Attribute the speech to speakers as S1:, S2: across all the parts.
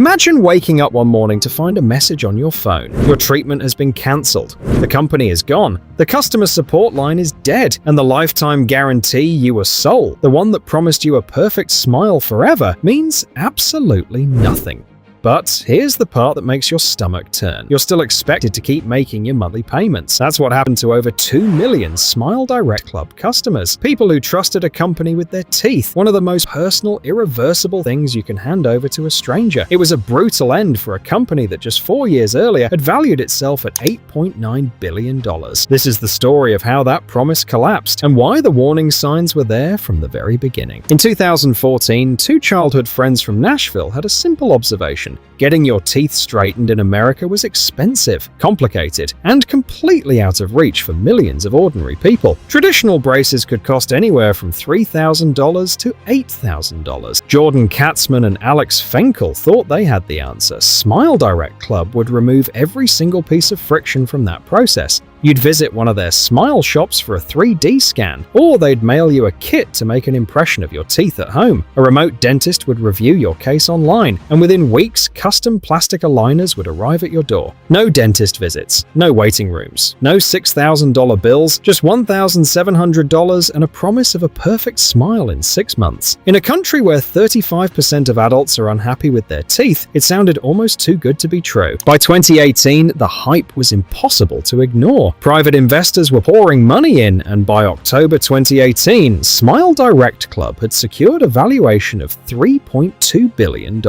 S1: Imagine waking up one morning to find a message on your phone. Your treatment has been cancelled. The company is gone. The customer support line is dead. And the lifetime guarantee you were sold, the one that promised you a perfect smile forever, means absolutely nothing. But here's the part that makes your stomach turn. You're still expected to keep making your monthly payments. That's what happened to over 2 million Smile DirectClub customers. People who trusted a company with their teeth, one of the most personal, irreversible things you can hand over to a stranger. It was a brutal end for a company that just 4 years earlier had valued itself at $8.9 billion. This is the story of how that promise collapsed and why the warning signs were there from the very beginning. In 2014, two childhood friends from Nashville had a simple observation. Getting your teeth straightened in America was expensive, complicated, and completely out of reach for millions of ordinary people. Traditional braces could cost anywhere from $3,000 to $8,000. Jordan Katzman and Alex Fenkel thought they had the answer. Smile DirectClub would remove every single piece of friction from that process. You'd visit one of their smile shops for a 3D scan, or they'd mail you a kit to make an impression of your teeth at home. A remote dentist would review your case online, and within weeks, custom plastic aligners would arrive at your door. No dentist visits, no waiting rooms, no $6,000 bills, just $1,700 and a promise of a perfect smile in 6 months. In a country where 35% of adults are unhappy with their teeth, it sounded almost too good to be true. By 2018, the hype was impossible to ignore. Private investors were pouring money in, and by October 2018, Smile DirectClub had secured a valuation of $3.2 billion.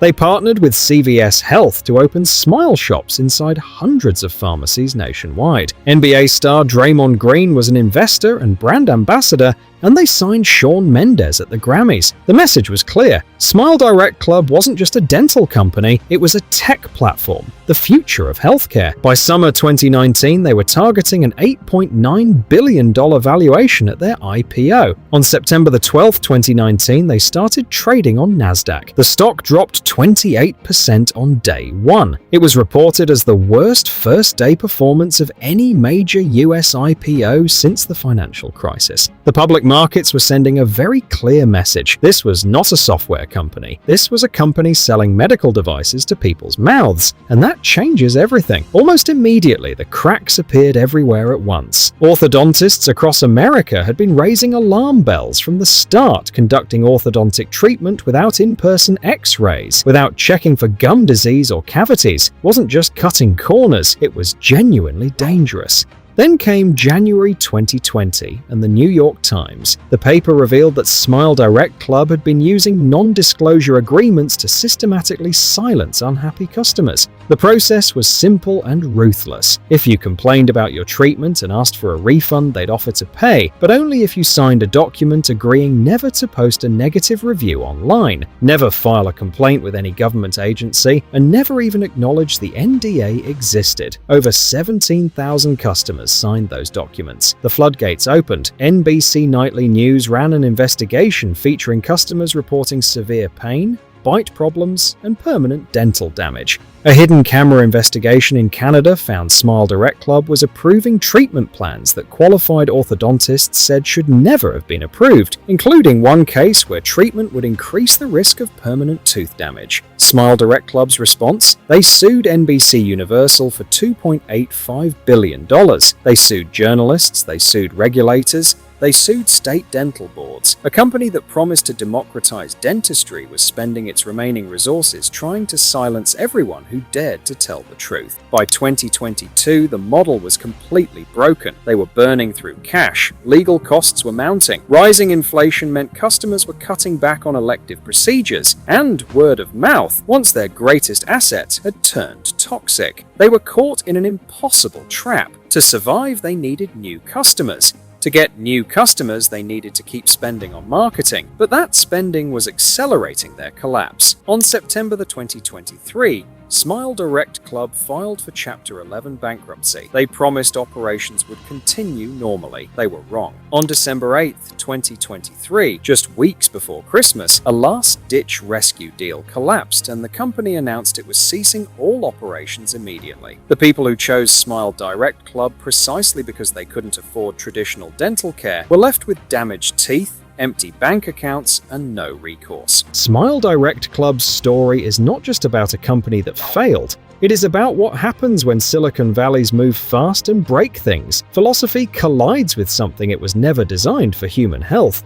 S1: They partnered with CVS Health to open smile shops inside hundreds of pharmacies nationwide. NBA star Draymond Green was an investor and brand ambassador, and they signed Shawn Mendes at the Grammys. The message was clear. Smile DirectClub wasn't just a dental company, it was a tech platform, the future of healthcare. By summer 2019, they were targeting an $8.9 billion valuation at their IPO. On September 12, 2019, they started trading on NASDAQ. The stock dropped 28% on day one. It was reported as the worst first-day performance of any major US IPO since the financial crisis. The public markets were sending a very clear message. This was not a software company. This was a company selling medical devices to people's mouths. And that changes everything. Almost immediately, the cracks appeared everywhere at once. Orthodontists across America had been raising alarm bells from the start, conducting orthodontic treatment without in-person x-rays, without checking for gum disease or cavities. It wasn't just cutting corners, it was genuinely dangerous. Then came January 2020 and the New York Times. The paper revealed that Smile DirectClub had been using non-disclosure agreements to systematically silence unhappy customers. The process was simple and ruthless. If you complained about your treatment and asked for a refund, they'd offer to pay, but only if you signed a document agreeing never to post a negative review online, never file a complaint with any government agency, and never even acknowledge the NDA existed. Over 17,000 customers signed those documents. The floodgates opened. NBC Nightly News ran an investigation featuring customers reporting severe pain, bite problems, and permanent dental damage. A hidden camera investigation in Canada found Smile DirectClub was approving treatment plans that qualified orthodontists said should never have been approved, including one case where treatment would increase the risk of permanent tooth damage. Smile DirectClub's response? They sued NBC Universal for $2.85 billion. They sued journalists, they sued regulators, they sued state dental boards. A company that promised to democratize dentistry was spending its remaining resources trying to silence everyone who dared to tell the truth. By 2022, the model was completely broken. They were burning through cash, legal costs were mounting, rising inflation meant customers were cutting back on elective procedures, and word of mouth, once their greatest asset, had turned toxic. They were caught in an impossible trap. To survive, they needed new customers. To get new customers, they needed to keep spending on marketing, but that spending was accelerating their collapse. On September 2023, Smile DirectClub filed for Chapter 11 bankruptcy. They promised operations would continue normally. They were wrong. On December 8, 2023, just weeks before Christmas, a last-ditch rescue deal collapsed and the company announced it was ceasing all operations immediately. The people who chose Smile DirectClub precisely because they couldn't afford traditional dental care were left with damaged teeth, empty bank accounts, and no recourse. Smile DirectClub's story is not just about a company that failed. It is about what happens when Silicon Valleys move fast and break things. Philosophy collides with something it was never designed for human health.